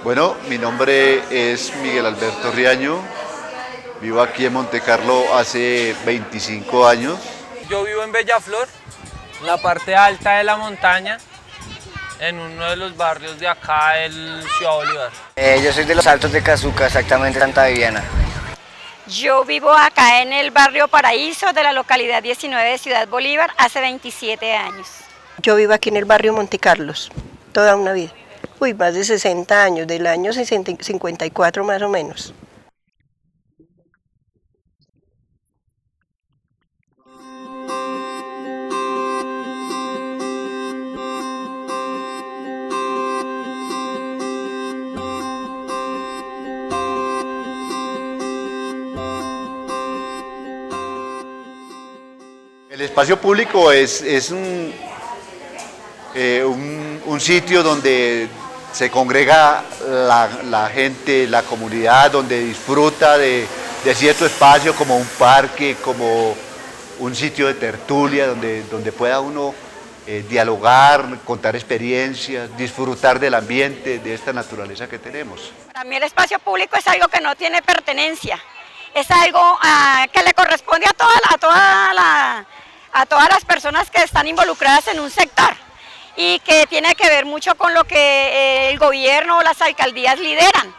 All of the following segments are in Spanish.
Bueno, mi nombre es Miguel Alberto Riaño, vivo aquí en Montecarlo hace 25 años. Yo vivo en Bellaflor, en la parte alta de la montaña, en uno de los barrios de acá, el Ciudad Bolívar. Yo soy de los Altos de Cazuca, exactamente Santa Viviana. Yo vivo acá en el barrio Paraíso de la localidad 19 de Ciudad Bolívar hace 27 años. Yo vivo aquí en el barrio Montecarlos, toda una vida. Más de 60 años, del año 54 más o menos. El espacio público es un sitio donde se congrega la gente, la comunidad, donde disfruta de cierto espacio como un parque, como un sitio de tertulia, donde pueda uno dialogar, contar experiencias, disfrutar del ambiente, de esta naturaleza que tenemos. Para mí el espacio público es algo que no tiene pertenencia, es algo que le corresponde a todas las personas que están involucradas en un sector y que tiene que ver mucho con lo que el gobierno o las alcaldías lideran.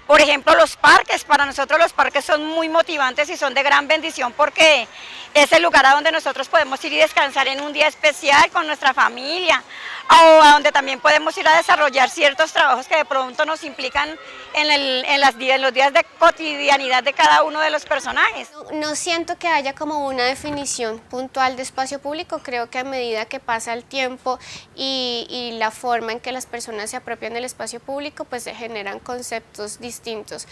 Por ejemplo, los parques, para nosotros los parques son muy motivantes y son de gran bendición porque es el lugar a donde nosotros podemos ir y descansar en un día especial con nuestra familia, o a donde también podemos ir a desarrollar ciertos trabajos que de pronto nos implican en los días de cotidianidad de cada uno de los personajes. No siento que haya como una definición puntual de espacio público, creo que a medida que pasa el tiempo y la forma en que las personas se apropian del espacio público, pues se generan conceptos distintos.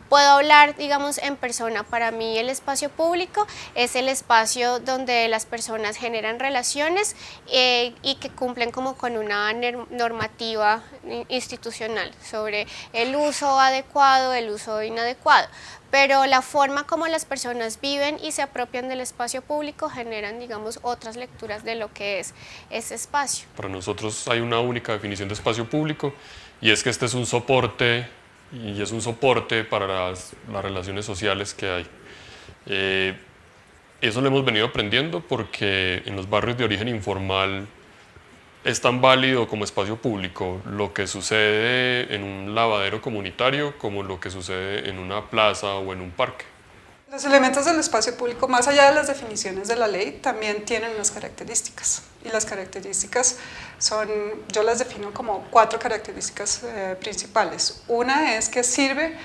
Puedo hablar, digamos, en persona. Para mí el espacio público es el espacio donde las personas generan relaciones y que cumplen como con una normativa institucional sobre el uso adecuado, el uso inadecuado. Pero la forma como las personas viven y se apropian del espacio público generan, digamos, otras lecturas de lo que es ese espacio. Para nosotros hay una única definición de espacio público y es que este es un soporte y es un soporte para las relaciones sociales que hay. Eso lo hemos venido aprendiendo porque en los barrios de origen informal es tan válido como espacio público lo que sucede en un lavadero comunitario como lo que sucede en una plaza o en un parque. Los elementos del espacio público, más allá de las definiciones de la ley, también tienen unas características. Y las características son, yo las defino como 4 características principales. Una es que sirve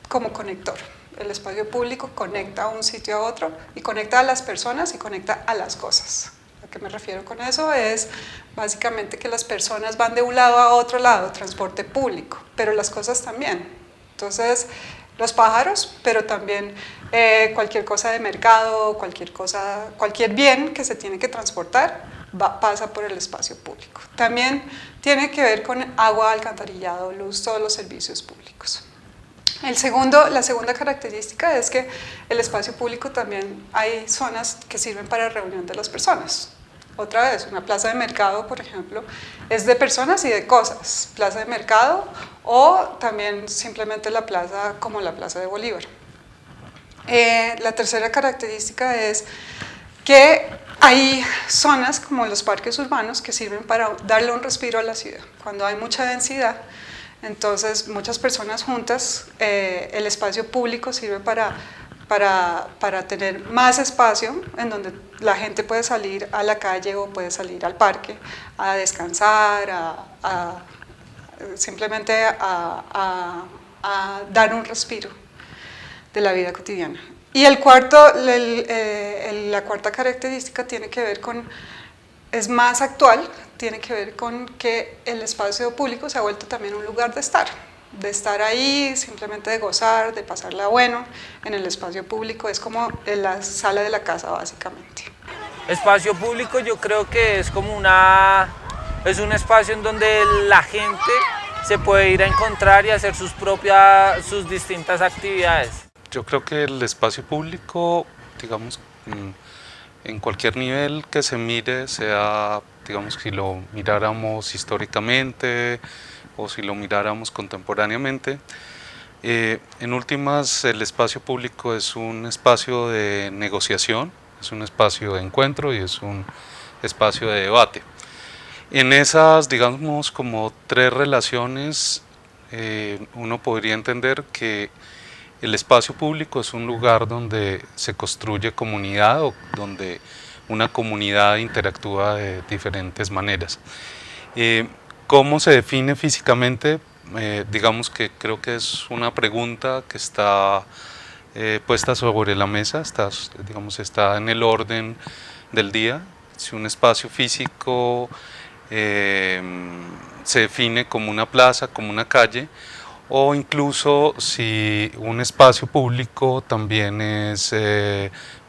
como conector. El espacio público conecta un sitio a otro y conecta a las personas y conecta a las cosas. ¿A qué me refiero con eso? Es básicamente que las personas van de un lado a otro lado, transporte público, pero las cosas también. Entonces, los pájaros, pero también cualquier cosa de mercado, cualquier bien que se tiene que transportar, pasa por el espacio público. También tiene que ver con agua, alcantarillado, luz, todos los servicios públicos. La segunda característica es que el espacio público también hay zonas que sirven para reunión de las personas. Otra vez, una plaza de mercado, por ejemplo, es de personas y de cosas. Plaza de mercado o también simplemente la plaza como la Plaza de Bolívar. La tercera característica es que hay zonas como los parques urbanos que sirven para darle un respiro a la ciudad. Cuando hay mucha densidad, entonces muchas personas juntas, el espacio público sirve para tener más espacio en donde la gente puede salir a la calle o puede salir al parque a descansar, simplemente a dar un respiro de la vida cotidiana. Y la cuarta característica tiene que ver con, es más actual, tiene que ver con que el espacio público se ha vuelto también un lugar de estar ahí, simplemente de gozar, de pasarla bueno en el espacio público, es como en la sala de la casa básicamente. Espacio público yo creo que es como es un espacio en donde la gente se puede ir a encontrar y hacer sus distintas actividades. Yo creo que el espacio público, digamos, en cualquier nivel que se mire, sea, digamos, si lo miráramos históricamente, o si lo miráramos contemporáneamente. En últimas, el espacio público es un espacio de negociación, es un espacio de encuentro y es un espacio de debate. En esas, digamos, como tres relaciones, uno podría entender que el espacio público es un lugar donde se construye comunidad o donde una comunidad interactúa de diferentes maneras. ¿Cómo se define físicamente? Digamos que creo que es una pregunta que está puesta sobre la mesa, está en el orden del día. Si un espacio físico se define como una plaza, como una calle, o incluso si un espacio público también es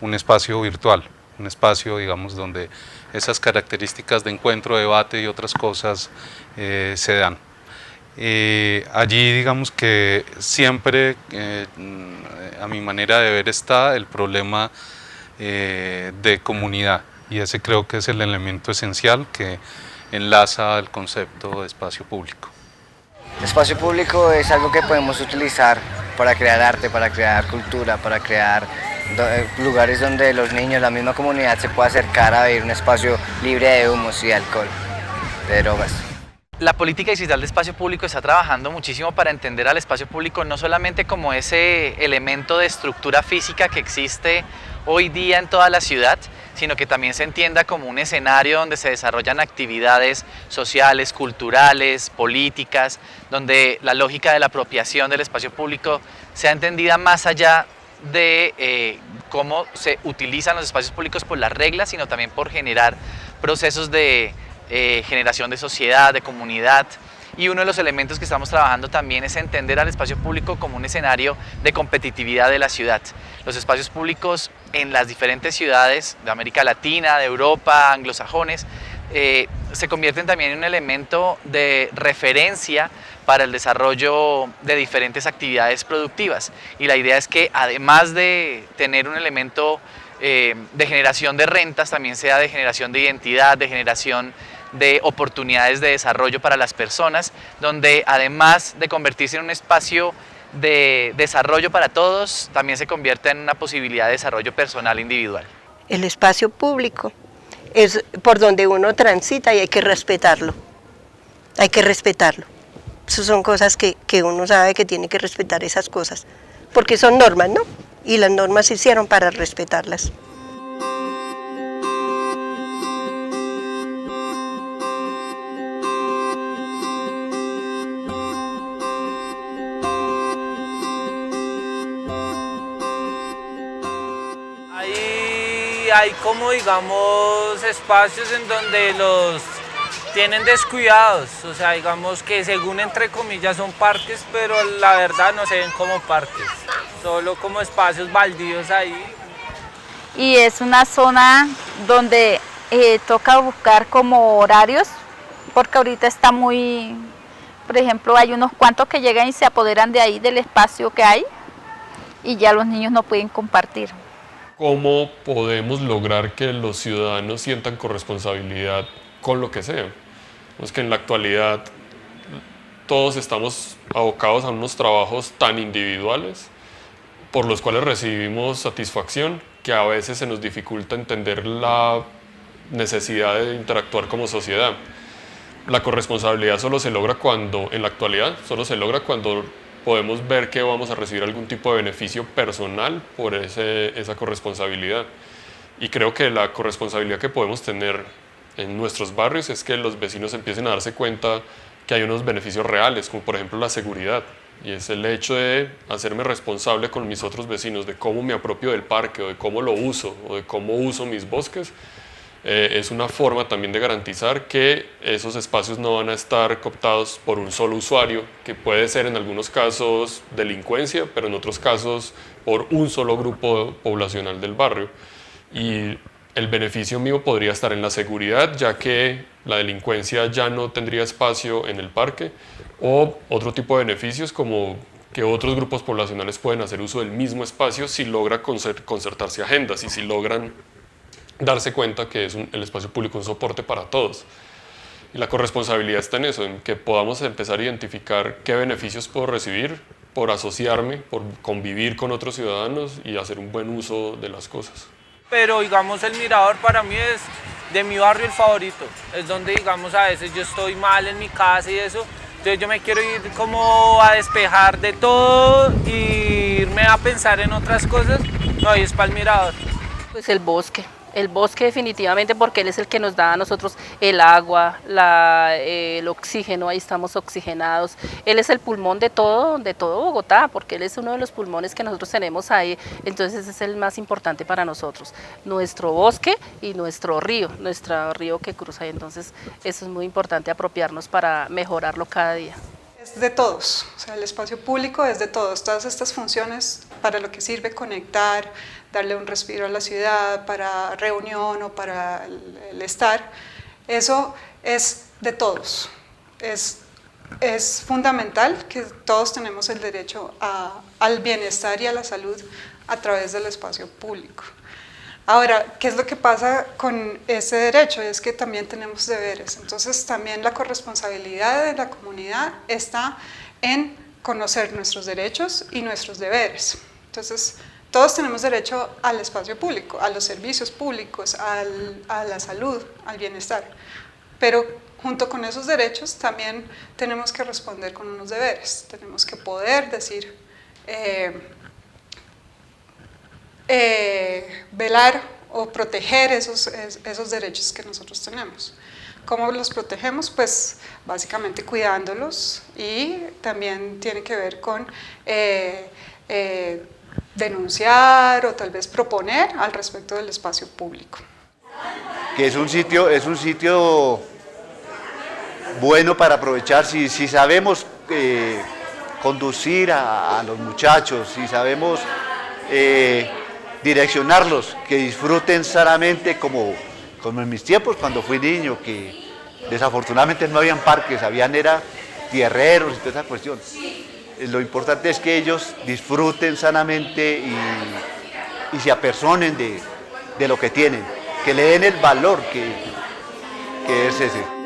un espacio virtual, un espacio, digamos, donde esas características de encuentro, debate y otras cosas se dan. Allí, digamos que siempre, a mi manera de ver, está el problema de comunidad, y ese creo que es el elemento esencial que enlaza el concepto de espacio público. El espacio público es algo que podemos utilizar para crear arte, para crear cultura, para crear lugares donde los niños, la misma comunidad se pueda acercar a vivir un espacio libre de humos y de alcohol, de drogas. La política digital de espacio público está trabajando muchísimo para entender al espacio público no solamente como ese elemento de estructura física que existe hoy día en toda la ciudad, sino que también se entienda como un escenario donde se desarrollan actividades sociales, culturales, políticas, donde la lógica de la apropiación del espacio público sea entendida más allá de cómo se utilizan los espacios públicos por las reglas, sino también por generar procesos de generación de sociedad, de comunidad. Y uno de los elementos que estamos trabajando también es entender al espacio público como un escenario de competitividad de la ciudad. Los espacios públicos en las diferentes ciudades de América Latina, de Europa, anglosajones, se convierten también en un elemento de referencia para el desarrollo de diferentes actividades productivas. Y la idea es que además de tener un elemento de generación de rentas, también sea de generación de identidad, de generación de oportunidades de desarrollo para las personas, donde además de convertirse en un espacio de desarrollo para todos, también se convierte en una posibilidad de desarrollo personal individual. El espacio público es por donde uno transita y hay que respetarlo. Hay que respetarlo. Esas son cosas que uno sabe que tiene que respetar esas cosas, porque son normas, ¿no? Y las normas se hicieron para respetarlas. Hay como, digamos, espacios en donde los tienen descuidados, o sea, digamos que según entre comillas son parques, pero la verdad no se ven como parques, solo como espacios baldíos ahí. Y es una zona donde toca buscar como horarios, porque ahorita está muy, por ejemplo, hay unos cuantos que llegan y se apoderan de ahí, del espacio que hay, y ya los niños no pueden compartir. ¿Cómo podemos lograr que los ciudadanos sientan corresponsabilidad con lo que sea? Es que en la actualidad todos estamos abocados a unos trabajos tan individuales por los cuales recibimos satisfacción que a veces se nos dificulta entender la necesidad de interactuar como sociedad. La corresponsabilidad solo se logra cuando, en la actualidad, solo se logra cuando podemos ver que vamos a recibir algún tipo de beneficio personal por esa corresponsabilidad. Y creo que la corresponsabilidad que podemos tener en nuestros barrios es que los vecinos empiecen a darse cuenta que hay unos beneficios reales, como por ejemplo la seguridad. Y es el hecho de hacerme responsable con mis otros vecinos de cómo me apropio del parque, o de cómo lo uso, o de cómo uso mis bosques. Es una forma también de garantizar que esos espacios no van a estar cooptados por un solo usuario, que puede ser en algunos casos delincuencia, pero en otros casos por un solo grupo poblacional del barrio. Y el beneficio mío podría estar en la seguridad, ya que la delincuencia ya no tendría espacio en el parque, o otro tipo de beneficios como que otros grupos poblacionales pueden hacer uso del mismo espacio si logra concertarse agendas y si logran darse cuenta que es el espacio público un soporte para todos. Y la corresponsabilidad está en eso, en que podamos empezar a identificar qué beneficios puedo recibir por asociarme, por convivir con otros ciudadanos y hacer un buen uso de las cosas. Pero digamos el mirador para mí es de mi barrio el favorito, es donde digamos a veces yo estoy mal en mi casa y eso, entonces yo me quiero ir como a despejar de todo y irme a pensar en otras cosas, no, y es para el mirador. Pues el bosque definitivamente, porque él es el que nos da a nosotros el agua, el oxígeno, ahí estamos oxigenados. Él es el pulmón de todo Bogotá, porque él es uno de los pulmones que nosotros tenemos ahí, entonces ese es el más importante para nosotros. Nuestro bosque y nuestro río que cruza ahí, entonces eso es muy importante apropiarnos para mejorarlo cada día. Es de todos, o sea, el espacio público es de todos, todas estas funciones para lo que sirve conectar, darle un respiro a la ciudad, para reunión o para el estar, eso es de todos, es fundamental que todos tenemos el derecho al bienestar y a la salud a través del espacio público. Ahora, ¿qué es lo que pasa con ese derecho? Es que también tenemos deberes, entonces también la corresponsabilidad de la comunidad está en conocer nuestros derechos y nuestros deberes. Entonces, todos tenemos derecho al espacio público, a los servicios públicos, a la salud, al bienestar, pero junto con esos derechos también tenemos que responder con unos deberes, tenemos que poder decir, velar o proteger esos derechos que nosotros tenemos. ¿Cómo los protegemos? Pues básicamente cuidándolos, y también tiene que ver con denunciar o tal vez proponer al respecto del espacio público. Que es un sitio bueno para aprovechar si sabemos conducir a los muchachos, si sabemos direccionarlos, que disfruten sanamente como en mis tiempos cuando fui niño, que desafortunadamente no habían parques, era tierreros y toda esa cuestión. Lo importante es que ellos disfruten sanamente y se apersonen de lo que tienen, que le den el valor que es ese.